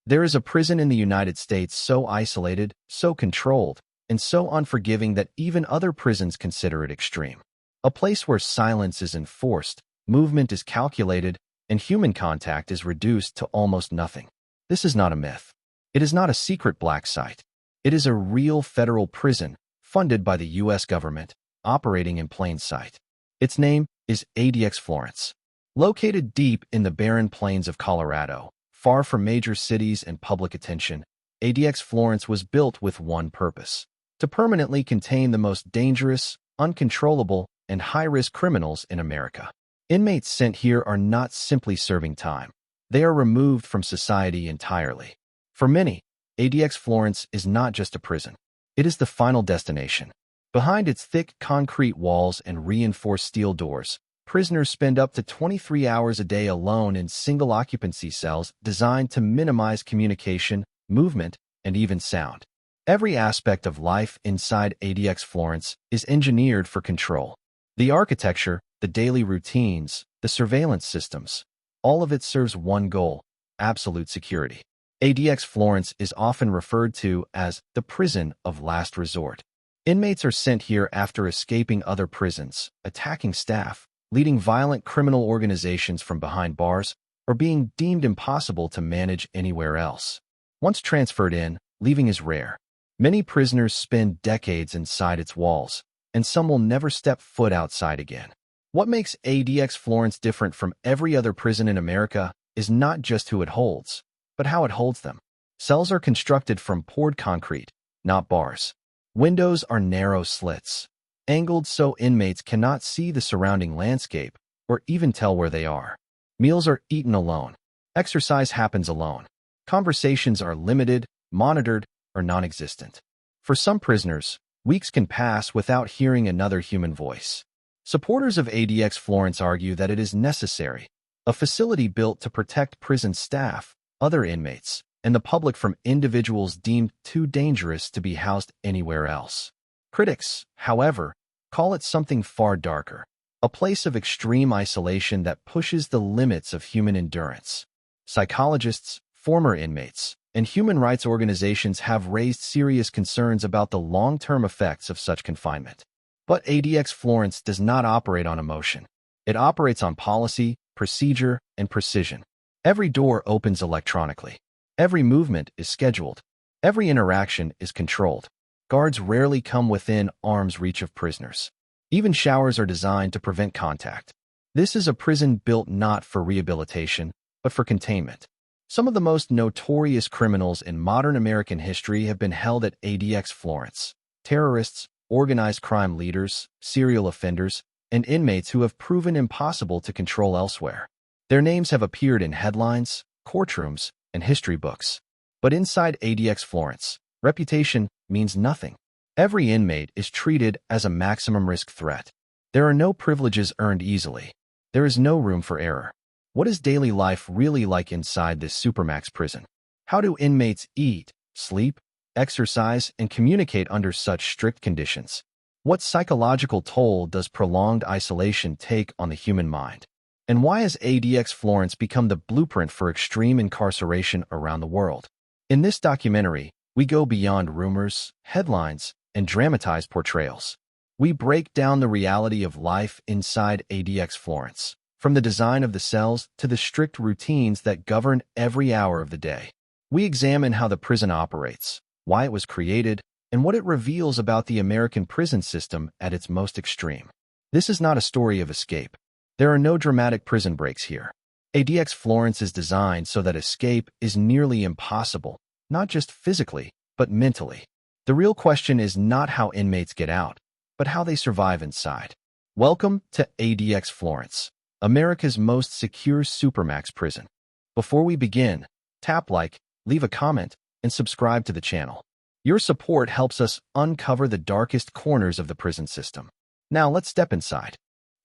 There is a prison in the United States so isolated, so controlled, and so unforgiving that even other prisons consider it extreme. A place where silence is enforced, movement is calculated, and human contact is reduced to almost nothing. This is not a myth. It is not a secret black site. It is a real federal prison, funded by the U.S. government, operating in plain sight. Its name is ADX Florence. Located deep in the barren plains of Colorado, far from major cities and public attention, ADX Florence was built with one purpose: to permanently contain the most dangerous, uncontrollable, and high-risk criminals in America. Inmates sent here are not simply serving time. They are removed from society entirely. For many, ADX Florence is not just a prison. It is the final destination. Behind its thick concrete walls and reinforced steel doors, prisoners spend up to 23 hours a day alone in single-occupancy cells designed to minimize communication, movement, and even sound. Every aspect of life inside ADX Florence is engineered for control. The architecture, the daily routines, the surveillance systems, all of it serves one goal: absolute security. ADX Florence is often referred to as the prison of last resort. Inmates are sent here after escaping other prisons, attacking staff, leading violent criminal organizations from behind bars, or being deemed impossible to manage anywhere else. Once transferred in, leaving is rare. Many prisoners spend decades inside its walls, and some will never step foot outside again. What makes ADX Florence different from every other prison in America is not just who it holds, but how it holds them. Cells are constructed from poured concrete, not bars. Windows are narrow slits, angled so inmates cannot see the surrounding landscape or even tell where they are. Meals are eaten alone. Exercise happens alone. Conversations are limited, monitored, or non-existent. For some prisoners, weeks can pass without hearing another human voice. Supporters of ADX Florence argue that it is necessary, a facility built to protect prison staff, other inmates, and the public from individuals deemed too dangerous to be housed anywhere else. Critics, however, call it something far darker: a place of extreme isolation that pushes the limits of human endurance. Psychologists, former inmates, and human rights organizations have raised serious concerns about the long-term effects of such confinement. But ADX Florence does not operate on emotion. It operates on policy, procedure, and precision. Every door opens electronically. Every movement is scheduled. Every interaction is controlled. Guards rarely come within arm's reach of prisoners. Even showers are designed to prevent contact. This is a prison built not for rehabilitation, but for containment. Some of the most notorious criminals in modern American history have been held at ADX Florence: terrorists, organized crime leaders, serial offenders, and inmates who have proven impossible to control elsewhere. Their names have appeared in headlines, courtrooms, and history books. But inside ADX Florence, reputation means nothing. Every inmate is treated as a maximum risk threat. There are no privileges earned easily. There is no room for error. What is daily life really like inside this Supermax prison? How do inmates eat, sleep, exercise, and communicate under such strict conditions? What psychological toll does prolonged isolation take on the human mind? And why has ADX Florence become the blueprint for extreme incarceration around the world? In this documentary, we go beyond rumors, headlines, and dramatized portrayals. We break down the reality of life inside ADX Florence, from the design of the cells to the strict routines that govern every hour of the day. We examine how the prison operates, why it was created, and what it reveals about the American prison system at its most extreme. This is not a story of escape. There are no dramatic prison breaks here. ADX Florence is designed so that escape is nearly impossible, not just physically, but mentally. The real question is not how inmates get out, but how they survive inside. Welcome to ADX Florence, America's most secure Supermax prison. Before we begin, tap like, leave a comment, and subscribe to the channel. Your support helps us uncover the darkest corners of the prison system. Now let's step inside.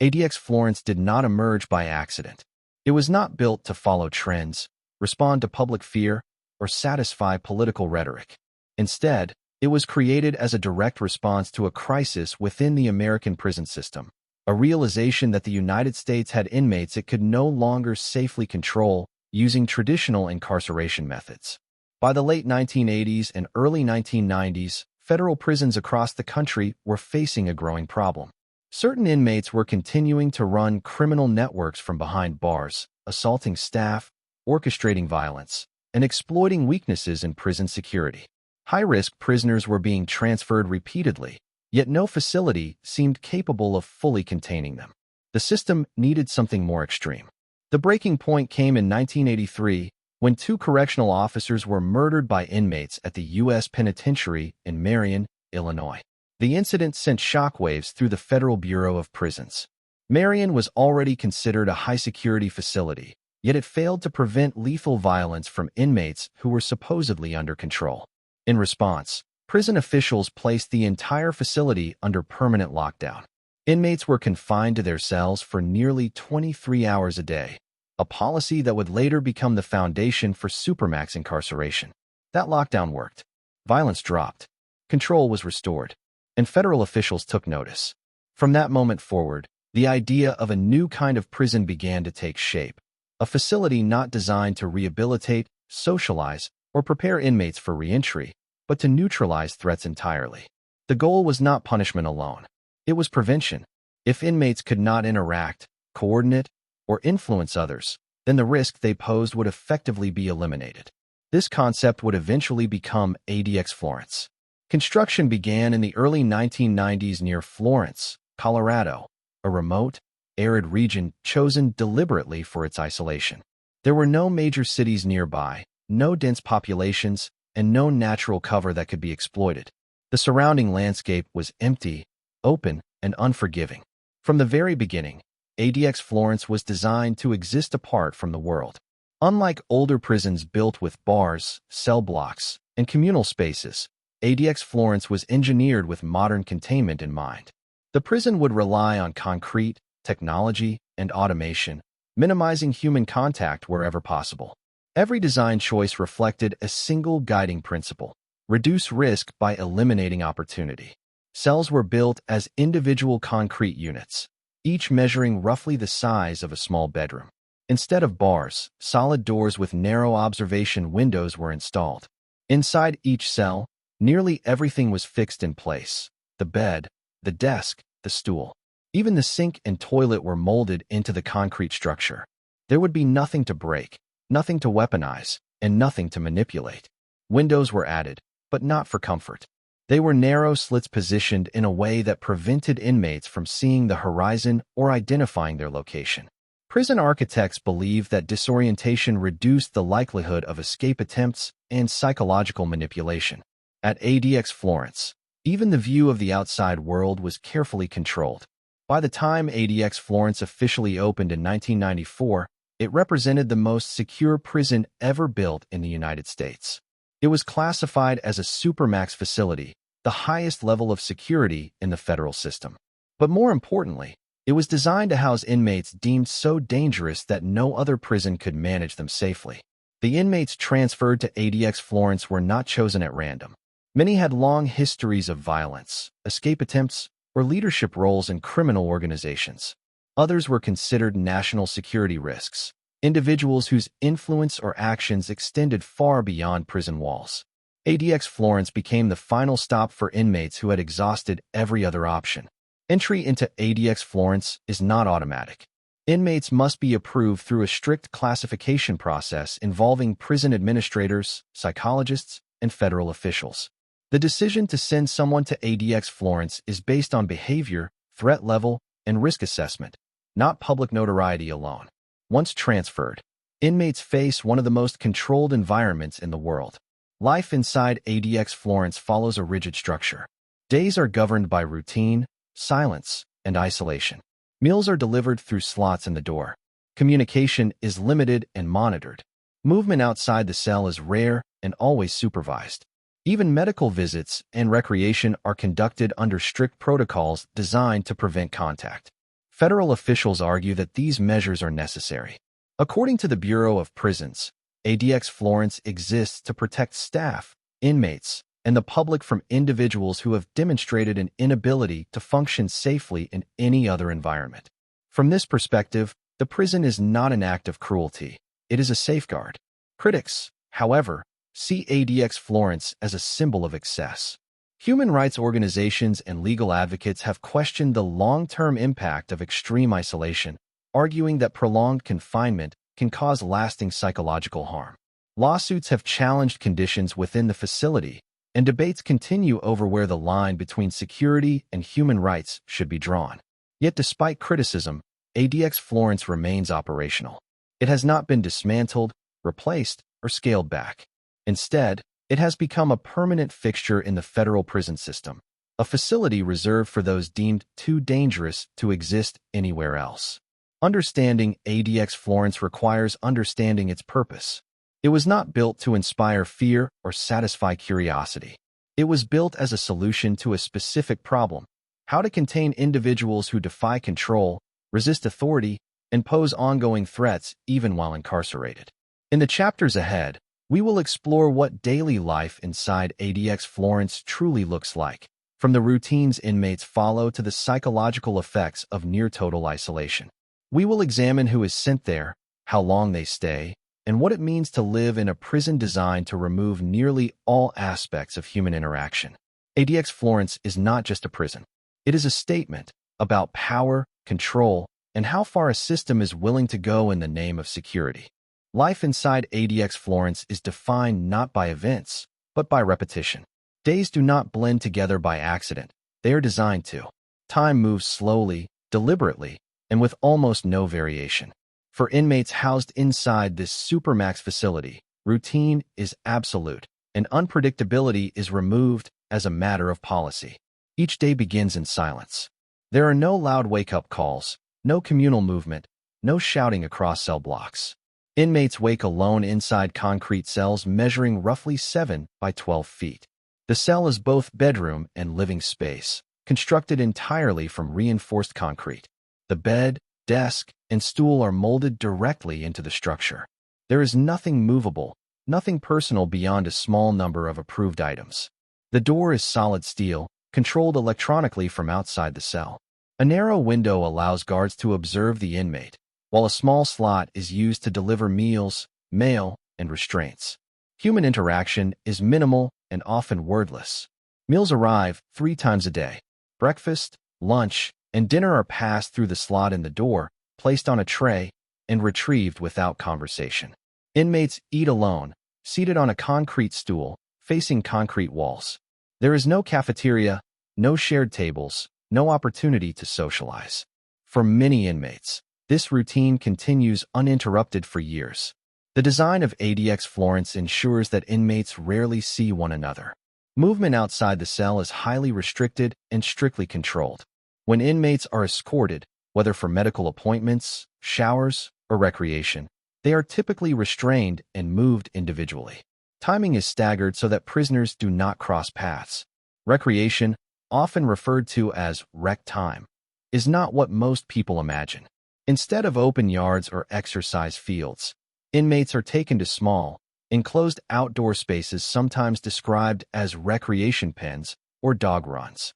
ADX Florence did not emerge by accident. It was not built to follow trends, respond to public fear, or satisfy political rhetoric. Instead, it was created as a direct response to a crisis within the American prison system, a realization that the United States had inmates it could no longer safely control using traditional incarceration methods. By the late 1980s and early 1990s, federal prisons across the country were facing a growing problem. Certain inmates were continuing to run criminal networks from behind bars, assaulting staff, orchestrating violence, and exploiting weaknesses in prison security. High-risk prisoners were being transferred repeatedly, yet no facility seemed capable of fully containing them. The system needed something more extreme. The breaking point came in 1983 when two correctional officers were murdered by inmates at the U.S. Penitentiary in Marion, Illinois. The incident sent shockwaves through the Federal Bureau of Prisons. Marion was already considered a high-security facility, yet it failed to prevent lethal violence from inmates who were supposedly under control. In response, prison officials placed the entire facility under permanent lockdown. Inmates were confined to their cells for nearly 23 hours a day, a policy that would later become the foundation for Supermax incarceration. That lockdown worked. Violence dropped. Control was restored. And federal officials took notice. From that moment forward, the idea of a new kind of prison began to take shape. A facility not designed to rehabilitate, socialize, or prepare inmates for reentry, but to neutralize threats entirely. The goal was not punishment alone. It was prevention. If inmates could not interact, coordinate, or influence others, then the risk they posed would effectively be eliminated. This concept would eventually become ADX Florence. Construction began in the early 1990s near Florence, Colorado, a remote, arid region chosen deliberately for its isolation. There were no major cities nearby, no dense populations, and no natural cover that could be exploited. The surrounding landscape was empty, open, and unforgiving. From the very beginning, ADX Florence was designed to exist apart from the world. Unlike older prisons built with bars, cell blocks, and communal spaces, ADX Florence was engineered with modern containment in mind. The prison would rely on concrete, technology, and automation, minimizing human contact wherever possible. Every design choice reflected a single guiding principle: reduce risk by eliminating opportunity. Cells were built as individual concrete units, each measuring roughly the size of a small bedroom. Instead of bars, solid doors with narrow observation windows were installed. Inside each cell, nearly everything was fixed in place: the bed, the desk, the stool. Even the sink and toilet were molded into the concrete structure. There would be nothing to break, nothing to weaponize, and nothing to manipulate. Windows were added, but not for comfort. They were narrow slits positioned in a way that prevented inmates from seeing the horizon or identifying their location. Prison architects believed that disorientation reduced the likelihood of escape attempts and psychological manipulation. At ADX Florence, even the view of the outside world was carefully controlled. By the time ADX Florence officially opened in 1994, it represented the most secure prison ever built in the United States. It was classified as a Supermax facility, the highest level of security in the federal system. But more importantly, it was designed to house inmates deemed so dangerous that no other prison could manage them safely. The inmates transferred to ADX Florence were not chosen at random. Many had long histories of violence, escape attempts, or leadership roles in criminal organizations. Others were considered national security risks, individuals whose influence or actions extended far beyond prison walls. ADX Florence became the final stop for inmates who had exhausted every other option. Entry into ADX Florence is not automatic. Inmates must be approved through a strict classification process involving prison administrators, psychologists, and federal officials. The decision to send someone to ADX Florence is based on behavior, threat level, and risk assessment, not public notoriety alone. Once transferred, inmates face one of the most controlled environments in the world. Life inside ADX Florence follows a rigid structure. Days are governed by routine, silence, and isolation. Meals are delivered through slots in the door. Communication is limited and monitored. Movement outside the cell is rare and always supervised. Even medical visits and recreation are conducted under strict protocols designed to prevent contact. Federal officials argue that these measures are necessary. According to the Bureau of Prisons, ADX Florence exists to protect staff, inmates, and the public from individuals who have demonstrated an inability to function safely in any other environment. From this perspective, the prison is not an act of cruelty. It is a safeguard. Critics, however, see ADX Florence as a symbol of excess. Human rights organizations and legal advocates have questioned the long-term impact of extreme isolation, arguing that prolonged confinement can cause lasting psychological harm. Lawsuits have challenged conditions within the facility, and debates continue over where the line between security and human rights should be drawn. Yet despite criticism, ADX Florence remains operational. It has not been dismantled, replaced, or scaled back. Instead, it has become a permanent fixture in the federal prison system, a facility reserved for those deemed too dangerous to exist anywhere else. Understanding ADX Florence requires understanding its purpose. It was not built to inspire fear or satisfy curiosity. It was built as a solution to a specific problem: how to contain individuals who defy control, resist authority, and pose ongoing threats even while incarcerated. In the chapters ahead, we will explore what daily life inside ADX Florence truly looks like, from the routines inmates follow to the psychological effects of near-total isolation. We will examine who is sent there, how long they stay, and what it means to live in a prison designed to remove nearly all aspects of human interaction. ADX Florence is not just a prison. It is a statement about power, control, and how far a system is willing to go in the name of security. Life inside ADX Florence is defined not by events, but by repetition. Days do not blend together by accident. They are designed to. Time moves slowly, deliberately, and with almost no variation. For inmates housed inside this Supermax facility, routine is absolute, and unpredictability is removed as a matter of policy. Each day begins in silence. There are no loud wake-up calls, no communal movement, no shouting across cell blocks. Inmates wake alone inside concrete cells measuring roughly 7 by 12 feet. The cell is both bedroom and living space, constructed entirely from reinforced concrete. The bed, desk, and stool are molded directly into the structure. There is nothing movable, nothing personal beyond a small number of approved items. The door is solid steel, controlled electronically from outside the cell. A narrow window allows guards to observe the inmate, while a small slot is used to deliver meals, mail, and restraints. Human interaction is minimal and often wordless. Meals arrive 3 times a day. Breakfast, lunch, and dinner are passed through the slot in the door, placed on a tray, and retrieved without conversation. Inmates eat alone, seated on a concrete stool, facing concrete walls. There is no cafeteria, no shared tables, no opportunity to socialize. For many inmates, this routine continues uninterrupted for years. The design of ADX Florence ensures that inmates rarely see one another. Movement outside the cell is highly restricted and strictly controlled. When inmates are escorted, whether for medical appointments, showers, or recreation, they are typically restrained and moved individually. Timing is staggered so that prisoners do not cross paths. Recreation, often referred to as rec time, is not what most people imagine. Instead of open yards or exercise fields, inmates are taken to small, enclosed outdoor spaces sometimes described as recreation pens or dog runs.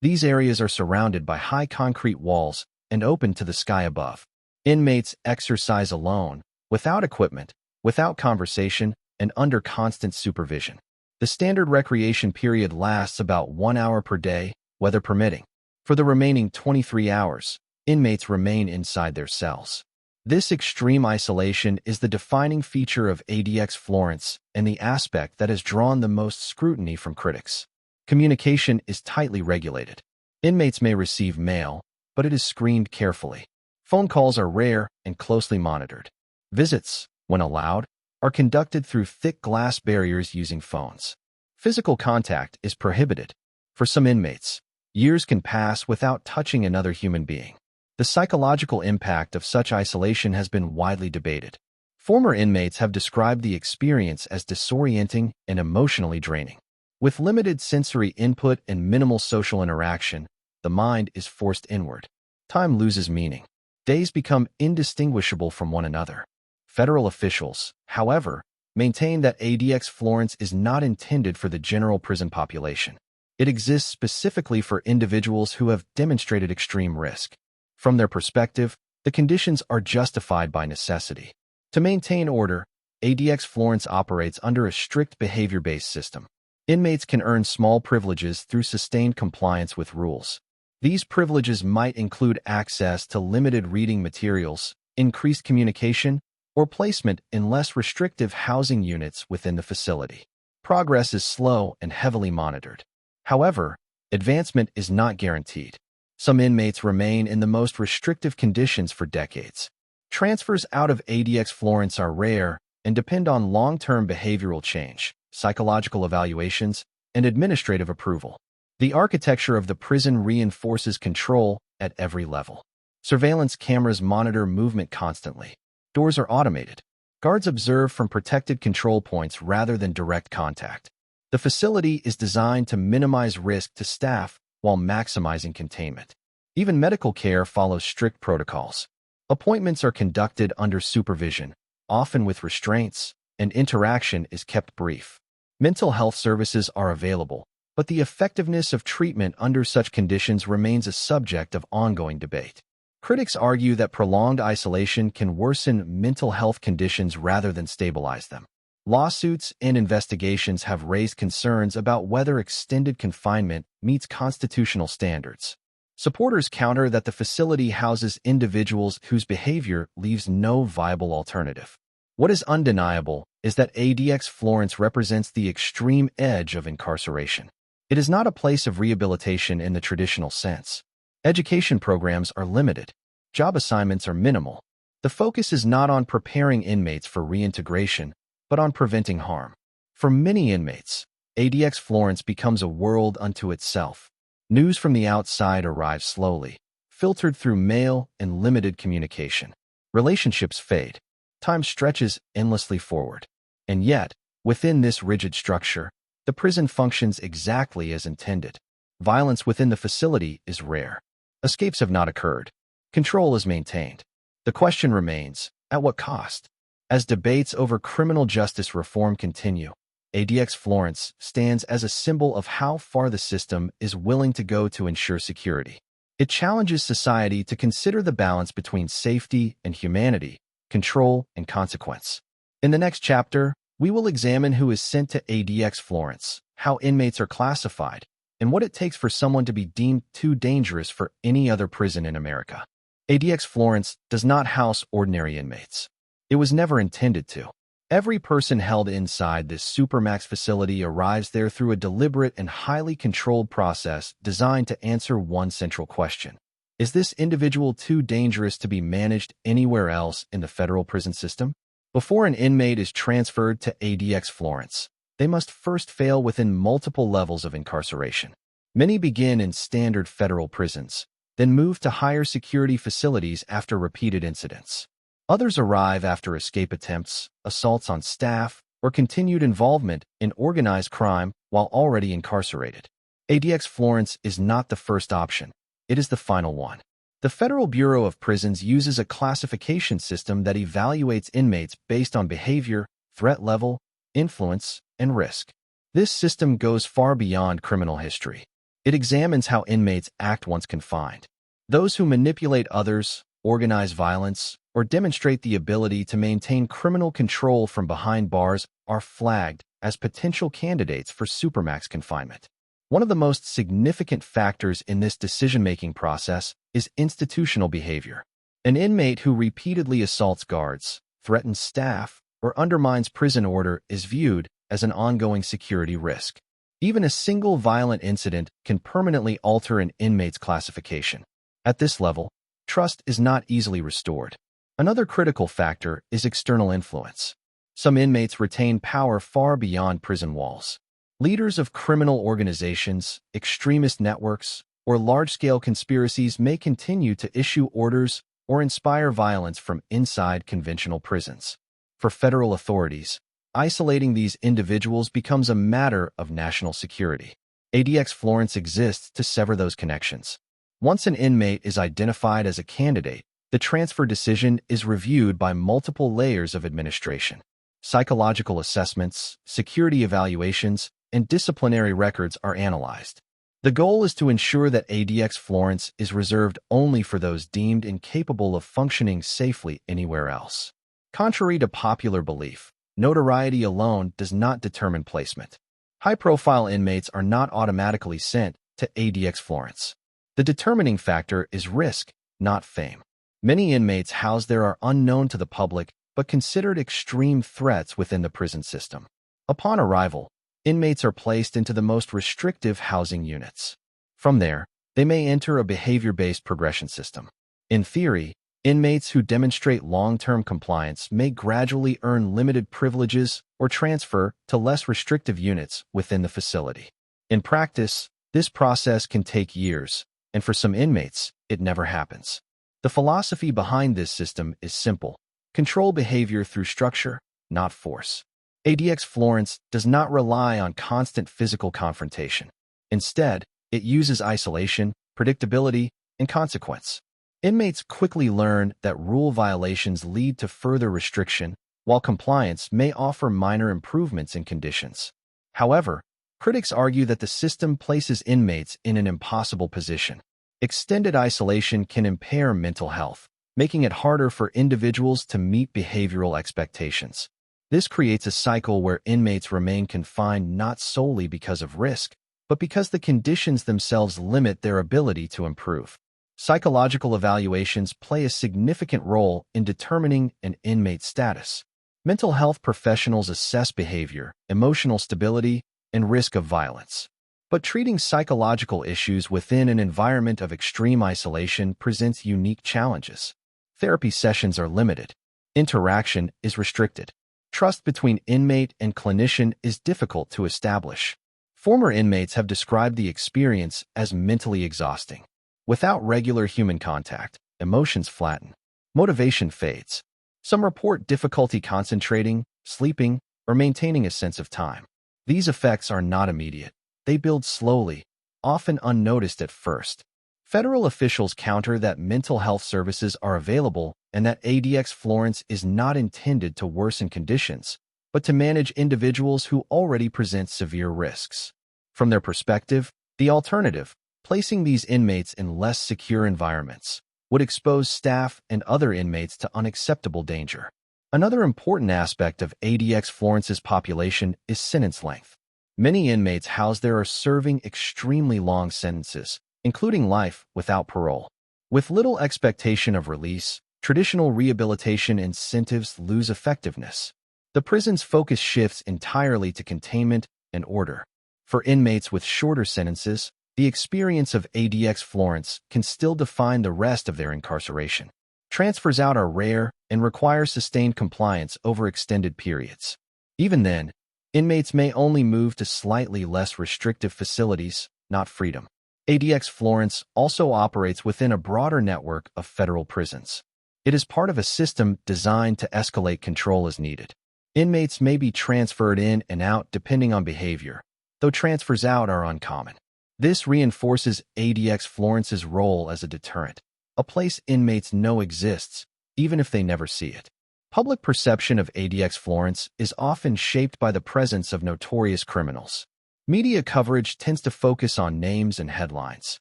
These areas are surrounded by high concrete walls and open to the sky above. Inmates exercise alone, without equipment, without conversation, and under constant supervision. The standard recreation period lasts about 1 hour per day, weather permitting. For the remaining 23 hours, inmates remain inside their cells. This extreme isolation is the defining feature of ADX Florence and the aspect that has drawn the most scrutiny from critics. Communication is tightly regulated. Inmates may receive mail, but it is screened carefully. Phone calls are rare and closely monitored. Visits, when allowed, are conducted through thick glass barriers using phones. Physical contact is prohibited. For some inmates, years can pass without touching another human being. The psychological impact of such isolation has been widely debated. Former inmates have described the experience as disorienting and emotionally draining. With limited sensory input and minimal social interaction, the mind is forced inward. Time loses meaning. Days become indistinguishable from one another. Federal officials, however, maintain that ADX Florence is not intended for the general prison population. It exists specifically for individuals who have demonstrated extreme risk. From their perspective, the conditions are justified by necessity. To maintain order, ADX Florence operates under a strict behavior-based system. Inmates can earn small privileges through sustained compliance with rules. These privileges might include access to limited reading materials, increased communication, or placement in less restrictive housing units within the facility. Progress is slow and heavily monitored. However, advancement is not guaranteed. Some inmates remain in the most restrictive conditions for decades. Transfers out of ADX Florence are rare and depend on long-term behavioral change, psychological evaluations, and administrative approval. The architecture of the prison reinforces control at every level. Surveillance cameras monitor movement constantly. Doors are automated. Guards observe from protected control points rather than direct contact. The facility is designed to minimize risk to staff while maximizing containment. Even medical care follows strict protocols. Appointments are conducted under supervision, often with restraints, and interaction is kept brief. Mental health services are available, but the effectiveness of treatment under such conditions remains a subject of ongoing debate. Critics argue that prolonged isolation can worsen mental health conditions rather than stabilize them. Lawsuits and investigations have raised concerns about whether extended confinement meets constitutional standards. Supporters counter that the facility houses individuals whose behavior leaves no viable alternative. What is undeniable is that ADX Florence represents the extreme edge of incarceration. It is not a place of rehabilitation in the traditional sense. Education programs are limited. Job assignments are minimal. The focus is not on preparing inmates for reintegration, but on preventing harm. For many inmates, ADX Florence becomes a world unto itself. News from the outside arrives slowly, filtered through mail and limited communication. Relationships fade. Time stretches endlessly forward. And yet, within this rigid structure, the prison functions exactly as intended. Violence within the facility is rare. Escapes have not occurred. Control is maintained. The question remains, at what cost? As debates over criminal justice reform continue, ADX Florence stands as a symbol of how far the system is willing to go to ensure security. It challenges society to consider the balance between safety and humanity, control and consequence. In the next chapter, we will examine who is sent to ADX Florence, how inmates are classified, and what it takes for someone to be deemed too dangerous for any other prison in America. ADX Florence does not house ordinary inmates. It was never intended to. Every person held inside this Supermax facility arrives there through a deliberate and highly controlled process designed to answer one central question. Is this individual too dangerous to be managed anywhere else in the federal prison system? Before an inmate is transferred to ADX Florence, they must first fail within multiple levels of incarceration. Many begin in standard federal prisons, then move to higher security facilities after repeated incidents. Others arrive after escape attempts, assaults on staff, or continued involvement in organized crime while already incarcerated. ADX Florence is not the first option. It is the final one. The Federal Bureau of Prisons uses a classification system that evaluates inmates based on behavior, threat level, influence, and risk. This system goes far beyond criminal history. It examines how inmates act once confined. Those who manipulate others, organize violence, or demonstrate the ability to maintain criminal control from behind bars are flagged as potential candidates for Supermax confinement. One of the most significant factors in this decision-making process is institutional behavior. An inmate who repeatedly assaults guards, threatens staff, or undermines prison order is viewed as an ongoing security risk. Even a single violent incident can permanently alter an inmate's classification. At this level, trust is not easily restored. Another critical factor is external influence. Some inmates retain power far beyond prison walls. Leaders of criminal organizations, extremist networks, or large-scale conspiracies may continue to issue orders or inspire violence from inside conventional prisons. For federal authorities, isolating these individuals becomes a matter of national security. ADX Florence exists to sever those connections. Once an inmate is identified as a candidate, the transfer decision is reviewed by multiple layers of administration. Psychological assessments, security evaluations, and disciplinary records are analyzed. The goal is to ensure that ADX Florence is reserved only for those deemed incapable of functioning safely anywhere else. Contrary to popular belief, Notoriety alone does not determine placement. High-profile inmates are not automatically sent to ADX Florence. The determining factor is risk, not fame. Many inmates housed there are unknown to the public but considered extreme threats within the prison system. Upon arrival, inmates are placed into the most restrictive housing units. From there, they may enter a behavior-based progression system. In theory, inmates who demonstrate long-term compliance may gradually earn limited privileges or transfer to less restrictive units within the facility. In practice, this process can take years, and for some inmates, it never happens. The philosophy behind this system is simple. Control behavior through structure, not force. ADX Florence does not rely on constant physical confrontation. Instead, it uses isolation, predictability, and consequence. Inmates quickly learn that rule violations lead to further restriction, while compliance may offer minor improvements in conditions. However, critics argue that the system places inmates in an impossible position. Extended isolation can impair mental health, making it harder for individuals to meet behavioral expectations. This creates a cycle where inmates remain confined not solely because of risk, but because the conditions themselves limit their ability to improve. Psychological evaluations play a significant role in determining an inmate's status. Mental health professionals assess behavior, emotional stability, and risk of violence. But treating psychological issues within an environment of extreme isolation presents unique challenges. Therapy sessions are limited. Interaction is restricted. Trust between inmate and clinician is difficult to establish. Former inmates have described the experience as mentally exhausting. Without regular human contact, emotions flatten. Motivation fades. Some report difficulty concentrating, sleeping, or maintaining a sense of time. These effects are not immediate. They build slowly, often unnoticed at first. Federal officials counter that mental health services are available and that ADX Florence is not intended to worsen conditions, but to manage individuals who already present severe risks. From their perspective, the alternative, placing these inmates in less secure environments, would expose staff and other inmates to unacceptable danger. Another important aspect of ADX Florence's population is sentence length. Many inmates housed there are serving extremely long sentences, including life without parole. With little expectation of release, traditional rehabilitation incentives lose effectiveness. The prison's focus shifts entirely to containment and order. For inmates with shorter sentences, the experience of ADX Florence can still define the rest of their incarceration. Transfers out are rare and require sustained compliance over extended periods. Even then, inmates may only move to slightly less restrictive facilities, not freedom. ADX Florence also operates within a broader network of federal prisons. It is part of a system designed to escalate control as needed. Inmates may be transferred in and out depending on behavior, though transfers out are uncommon. This reinforces ADX Florence's role as a deterrent, a place inmates know exists, even if they never see it. Public perception of ADX Florence is often shaped by the presence of notorious criminals. Media coverage tends to focus on names and headlines,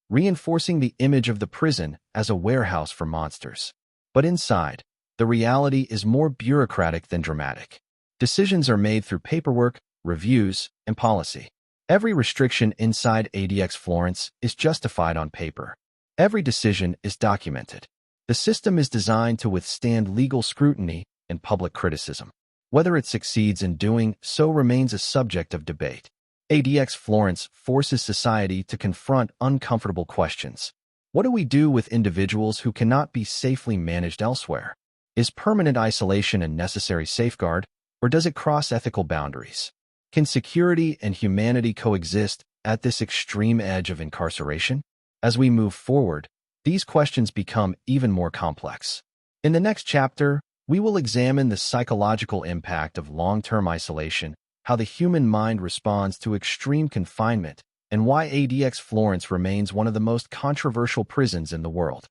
reinforcing the image of the prison as a warehouse for monsters. But inside, the reality is more bureaucratic than dramatic. Decisions are made through paperwork, reviews, and policy. Every restriction inside ADX Florence is justified on paper. Every decision is documented. The system is designed to withstand legal scrutiny and public criticism. Whether it succeeds in doing so remains a subject of debate. ADX Florence forces society to confront uncomfortable questions. What do we do with individuals who cannot be safely managed elsewhere? Is permanent isolation a necessary safeguard, or does it cross ethical boundaries? Can security and humanity coexist at this extreme edge of incarceration? As we move forward, these questions become even more complex. In the next chapter, we will examine the psychological impact of long-term isolation, how the human mind responds to extreme confinement, and why ADX Florence remains one of the most controversial prisons in the world.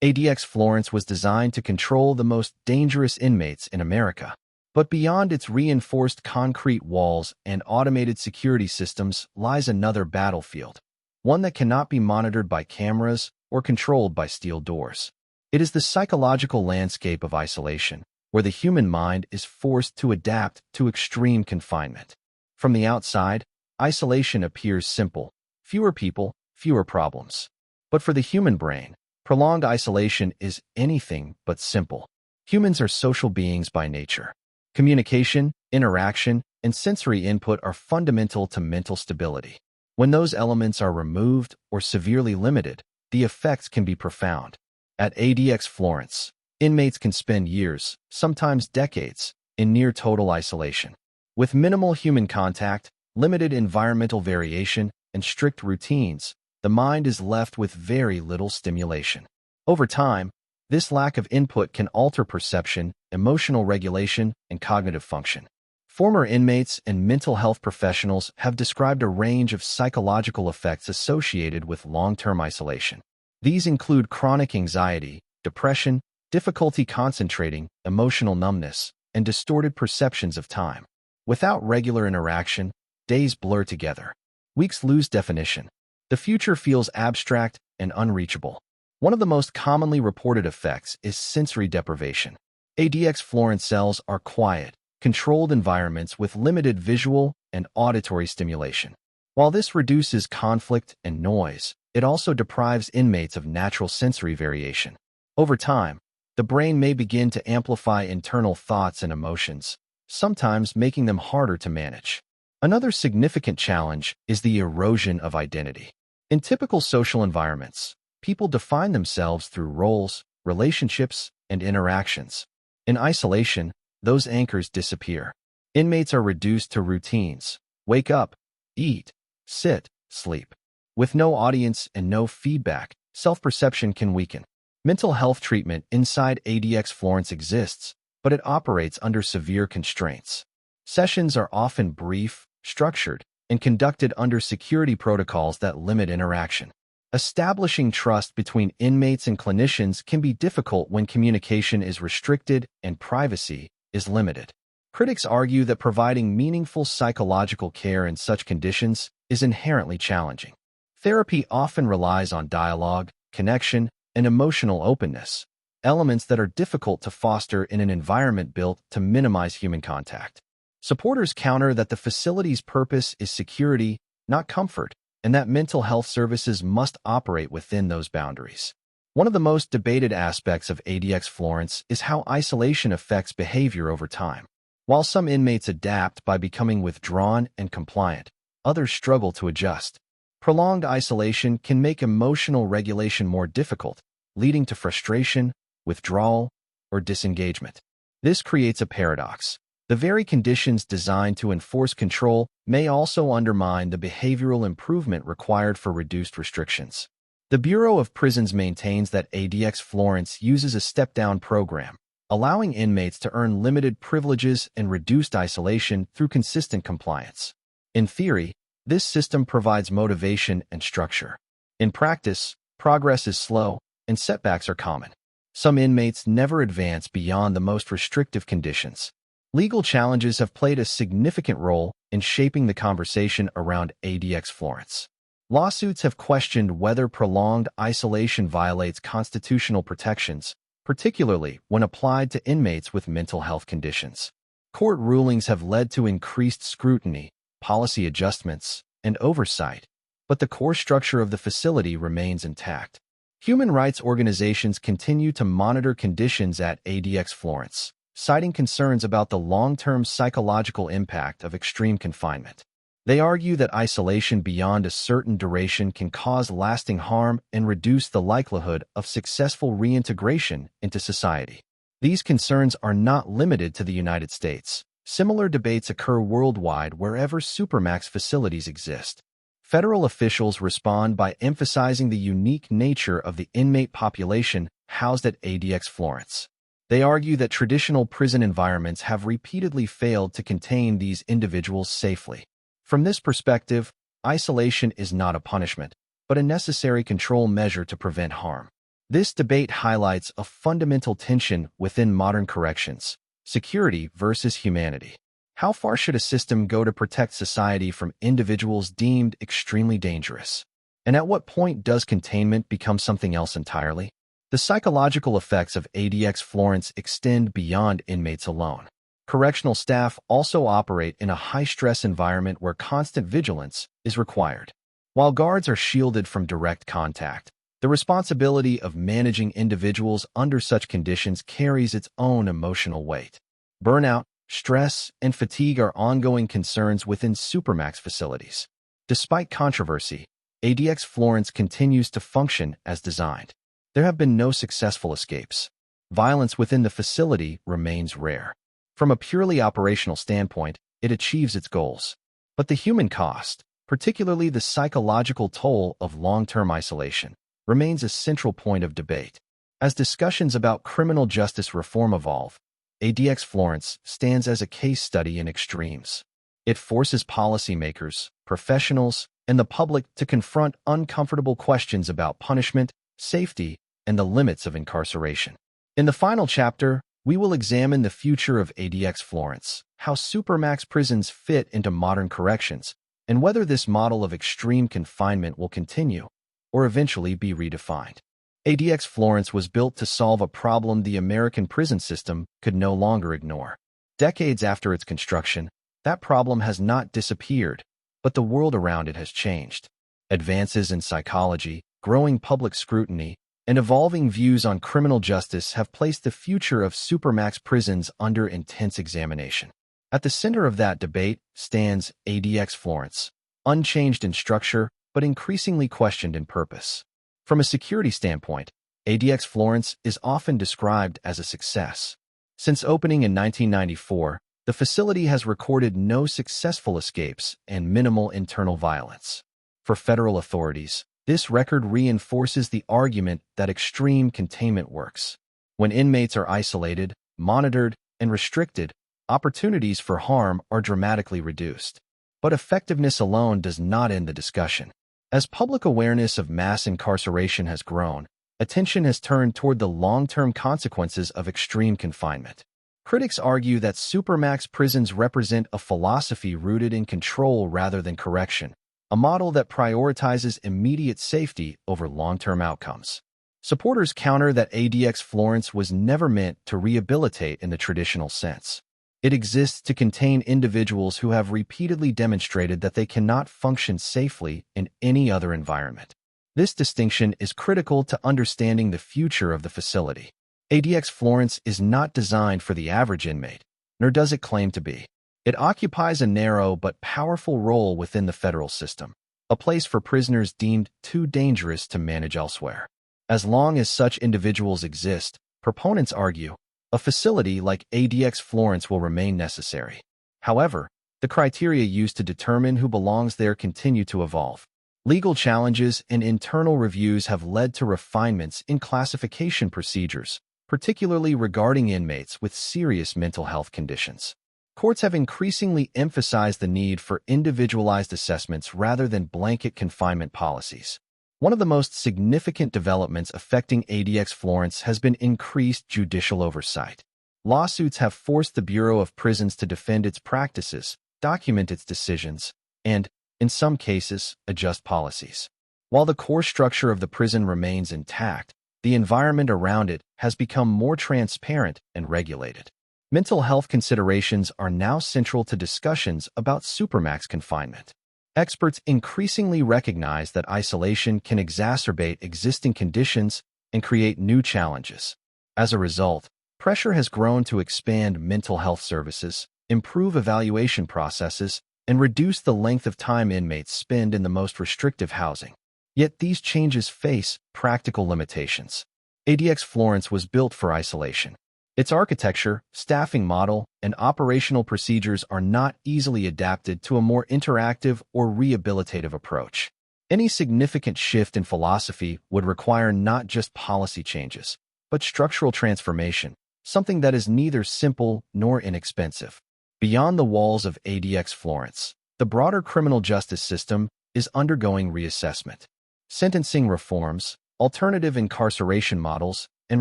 ADX Florence was designed to control the most dangerous inmates in America. But beyond its reinforced concrete walls and automated security systems lies another battlefield, one that cannot be monitored by cameras or controlled by steel doors. It is the psychological landscape of isolation, where the human mind is forced to adapt to extreme confinement. From the outside, isolation appears simple: fewer people, fewer problems. But for the human brain, prolonged isolation is anything but simple. Humans are social beings by nature. Communication, interaction, and sensory input are fundamental to mental stability. When those elements are removed or severely limited, the effects can be profound. At ADX Florence, inmates can spend years, sometimes decades, in near-total isolation. With minimal human contact, limited environmental variation, and strict routines, the mind is left with very little stimulation. Over time, this lack of input can alter perception, emotional regulation, and cognitive function. Former inmates and mental health professionals have described a range of psychological effects associated with long-term isolation. These include chronic anxiety, depression, difficulty concentrating, emotional numbness, and distorted perceptions of time. Without regular interaction, days blur together. Weeks lose definition. The future feels abstract and unreachable. One of the most commonly reported effects is sensory deprivation. ADX Florence cells are quiet, controlled environments with limited visual and auditory stimulation. While this reduces conflict and noise, it also deprives inmates of natural sensory variation. Over time, the brain may begin to amplify internal thoughts and emotions, sometimes making them harder to manage. Another significant challenge is the erosion of identity. In typical social environments, people define themselves through roles, relationships, and interactions. In isolation, those anchors disappear. Inmates are reduced to routines: wake up, eat, sit, sleep. With no audience and no feedback, self-perception can weaken. Mental health treatment inside ADX Florence exists, but it operates under severe constraints. Sessions are often brief, structured, and conducted under security protocols that limit interaction. Establishing trust between inmates and clinicians can be difficult when communication is restricted and privacy is limited. Critics argue that providing meaningful psychological care in such conditions is inherently challenging. Therapy often relies on dialogue, connection, and emotional openness, elements that are difficult to foster in an environment built to minimize human contact. Supporters counter that the facility's purpose is security, not comfort, and that mental health services must operate within those boundaries. One of the most debated aspects of ADX Florence is how isolation affects behavior over time. While some inmates adapt by becoming withdrawn and compliant, others struggle to adjust. Prolonged isolation can make emotional regulation more difficult, leading to frustration, withdrawal, or disengagement. This creates a paradox. The very conditions designed to enforce control may also undermine the behavioral improvement required for reduced restrictions. The Bureau of Prisons maintains that ADX Florence uses a step-down program, allowing inmates to earn limited privileges and reduced isolation through consistent compliance. In theory, this system provides motivation and structure. In practice, progress is slow, and setbacks are common. Some inmates never advance beyond the most restrictive conditions. Legal challenges have played a significant role in shaping the conversation around ADX Florence. Lawsuits have questioned whether prolonged isolation violates constitutional protections, particularly when applied to inmates with mental health conditions. Court rulings have led to increased scrutiny, policy adjustments, and oversight, but the core structure of the facility remains intact. Human rights organizations continue to monitor conditions at ADX Florence, citing concerns about the long-term psychological impact of extreme confinement. They argue that isolation beyond a certain duration can cause lasting harm and reduce the likelihood of successful reintegration into society. These concerns are not limited to the United States. Similar debates occur worldwide wherever Supermax facilities exist. Federal officials respond by emphasizing the unique nature of the inmate population housed at ADX Florence. They argue that traditional prison environments have repeatedly failed to contain these individuals safely. From this perspective, isolation is not a punishment, but a necessary control measure to prevent harm. This debate highlights a fundamental tension within modern corrections: security versus humanity. How far should a system go to protect society from individuals deemed extremely dangerous? And at what point does containment become something else entirely? The psychological effects of ADX Florence extend beyond inmates alone. Correctional staff also operate in a high-stress environment where constant vigilance is required. While guards are shielded from direct contact, the responsibility of managing individuals under such conditions carries its own emotional weight. Burnout, stress, and fatigue are ongoing concerns within Supermax facilities. Despite controversy, ADX Florence continues to function as designed. There have been no successful escapes. Violence within the facility remains rare. From a purely operational standpoint, it achieves its goals. But the human cost, particularly the psychological toll of long-term isolation, remains a central point of debate. As discussions about criminal justice reform evolve, ADX Florence stands as a case study in extremes. It forces policymakers, professionals, and the public to confront uncomfortable questions about punishment, safety, and the limits of incarceration. In the final chapter, we will examine the future of ADX Florence, how Supermax prisons fit into modern corrections, and whether this model of extreme confinement will continue or eventually be redefined. ADX Florence was built to solve a problem the American prison system could no longer ignore. Decades after its construction, that problem has not disappeared, but the world around it has changed. Advances in psychology, growing public scrutiny, and evolving views on criminal justice have placed the future of Supermax prisons under intense examination. At the center of that debate stands ADX Florence, unchanged in structure but increasingly questioned in purpose. From a security standpoint, ADX Florence is often described as a success. Since opening in 1994, the facility has recorded no successful escapes and minimal internal violence. For federal authorities, this record reinforces the argument that extreme containment works. When inmates are isolated, monitored, and restricted, opportunities for harm are dramatically reduced. But effectiveness alone does not end the discussion. As public awareness of mass incarceration has grown, attention has turned toward the long-term consequences of extreme confinement. Critics argue that Supermax prisons represent a philosophy rooted in control rather than correction, a model that prioritizes immediate safety over long-term outcomes. Supporters counter that ADX Florence was never meant to rehabilitate in the traditional sense. It exists to contain individuals who have repeatedly demonstrated that they cannot function safely in any other environment. This distinction is critical to understanding the future of the facility. ADX Florence is not designed for the average inmate, nor does it claim to be. It occupies a narrow but powerful role within the federal system, a place for prisoners deemed too dangerous to manage elsewhere. As long as such individuals exist, proponents argue, a facility like ADX Florence will remain necessary. However, the criteria used to determine who belongs there continue to evolve. Legal challenges and internal reviews have led to refinements in classification procedures, particularly regarding inmates with serious mental health conditions. Courts have increasingly emphasized the need for individualized assessments rather than blanket confinement policies. One of the most significant developments affecting ADX Florence has been increased judicial oversight. Lawsuits have forced the Bureau of Prisons to defend its practices, document its decisions, and, in some cases, adjust policies. While the core structure of the prison remains intact, the environment around it has become more transparent and regulated. Mental health considerations are now central to discussions about Supermax confinement. Experts increasingly recognize that isolation can exacerbate existing conditions and create new challenges. As a result, pressure has grown to expand mental health services, improve evaluation processes, and reduce the length of time inmates spend in the most restrictive housing. Yet these changes face practical limitations. ADX Florence was built for isolation. Its architecture, staffing model, and operational procedures are not easily adapted to a more interactive or rehabilitative approach. Any significant shift in philosophy would require not just policy changes, but structural transformation, something that is neither simple nor inexpensive. Beyond the walls of ADX Florence, the broader criminal justice system is undergoing reassessment. Sentencing reforms, alternative incarceration models, and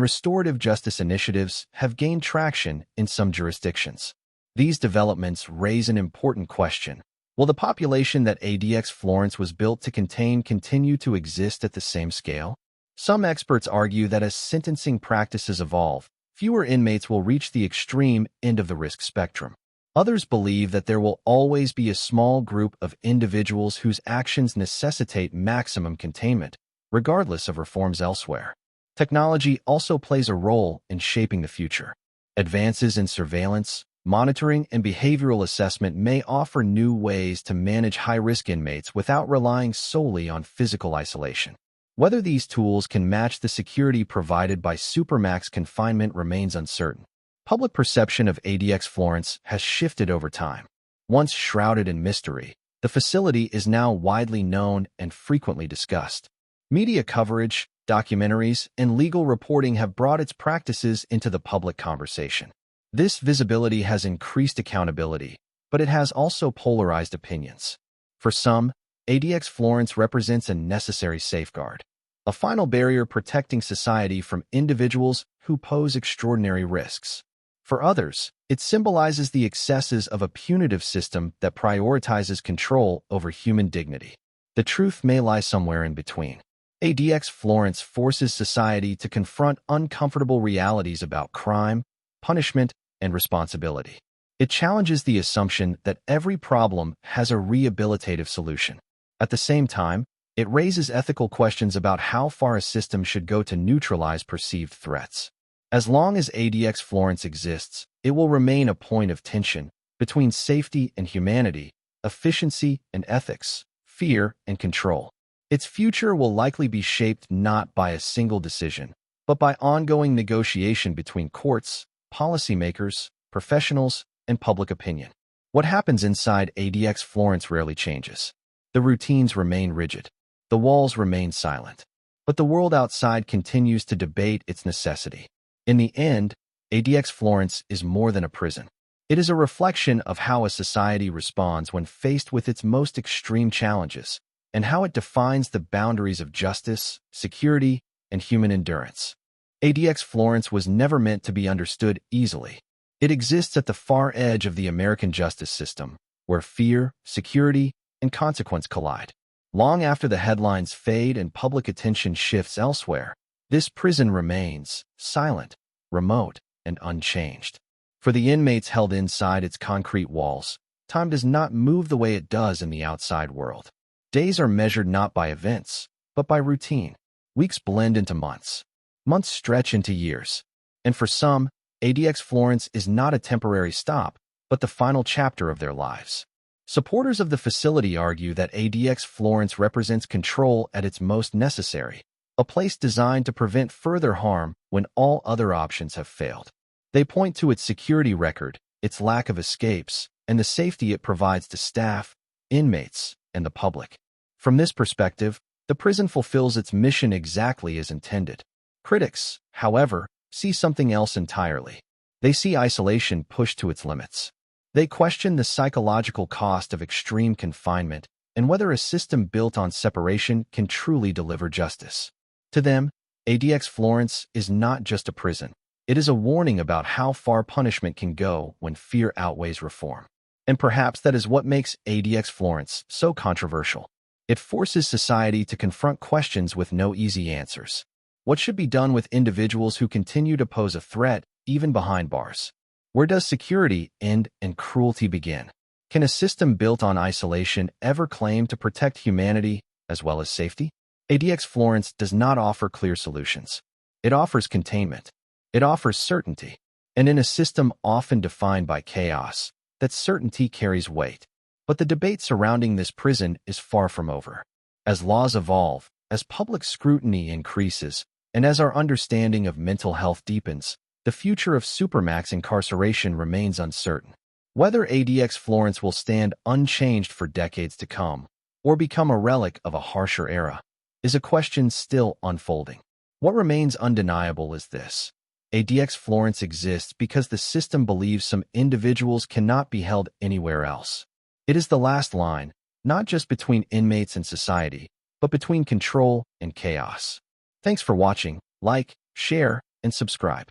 restorative justice initiatives have gained traction in some jurisdictions. These developments raise an important question. Will the population that ADX Florence was built to contain continue to exist at the same scale? Some experts argue that as sentencing practices evolve, fewer inmates will reach the extreme end of the risk spectrum. Others believe that there will always be a small group of individuals whose actions necessitate maximum containment, regardless of reforms elsewhere. Technology also plays a role in shaping the future. Advances in surveillance, monitoring, and behavioral assessment may offer new ways to manage high-risk inmates without relying solely on physical isolation. Whether these tools can match the security provided by Supermax confinement remains uncertain. Public perception of ADX Florence has shifted over time. Once shrouded in mystery, the facility is now widely known and frequently discussed. Media coverage, documentaries, and legal reporting have brought its practices into the public conversation. This visibility has increased accountability, but it has also polarized opinions. For some, ADX Florence represents a necessary safeguard, a final barrier protecting society from individuals who pose extraordinary risks. For others, it symbolizes the excesses of a punitive system that prioritizes control over human dignity. The truth may lie somewhere in between. ADX Florence forces society to confront uncomfortable realities about crime, punishment, and responsibility. It challenges the assumption that every problem has a rehabilitative solution. At the same time, it raises ethical questions about how far a system should go to neutralize perceived threats. As long as ADX Florence exists, it will remain a point of tension between safety and humanity, efficiency and ethics, fear and control. Its future will likely be shaped not by a single decision, but by ongoing negotiation between courts, policymakers, professionals, and public opinion. What happens inside ADX Florence rarely changes. The routines remain rigid. The walls remain silent. But the world outside continues to debate its necessity. In the end, ADX Florence is more than a prison. It is a reflection of how a society responds when faced with its most extreme challenges, and how it defines the boundaries of justice, security, and human endurance. ADX Florence was never meant to be understood easily. It exists at the far edge of the American justice system, where fear, security, and consequence collide. Long after the headlines fade and public attention shifts elsewhere, this prison remains silent, remote, and unchanged. For the inmates held inside its concrete walls, time does not move the way it does in the outside world. Days are measured not by events, but by routine. Weeks blend into months. Months stretch into years. And for some, ADX Florence is not a temporary stop, but the final chapter of their lives. Supporters of the facility argue that ADX Florence represents control at its most necessary, a place designed to prevent further harm when all other options have failed. They point to its security record, its lack of escapes, and the safety it provides to staff, inmates, and the public. From this perspective, the prison fulfills its mission exactly as intended. Critics, however, see something else entirely. They see isolation pushed to its limits. They question the psychological cost of extreme confinement and whether a system built on separation can truly deliver justice. To them, ADX Florence is not just a prison. It is a warning about how far punishment can go when fear outweighs reform. And perhaps that is what makes ADX Florence so controversial. It forces society to confront questions with no easy answers. What should be done with individuals who continue to pose a threat, even behind bars? Where does security end and cruelty begin? Can a system built on isolation ever claim to protect humanity as well as safety? ADX Florence does not offer clear solutions. It offers containment. It offers certainty. And in a system often defined by chaos, that certainty carries weight. But the debate surrounding this prison is far from over. As laws evolve, as public scrutiny increases, and as our understanding of mental health deepens, the future of Supermax incarceration remains uncertain. Whether ADX Florence will stand unchanged for decades to come, or become a relic of a harsher era, is a question still unfolding. What remains undeniable is this. ADX Florence exists because the system believes some individuals cannot be held anywhere else. It is the last line, not just between inmates and society, but between control and chaos. Thanks for watching. Like, share, and subscribe.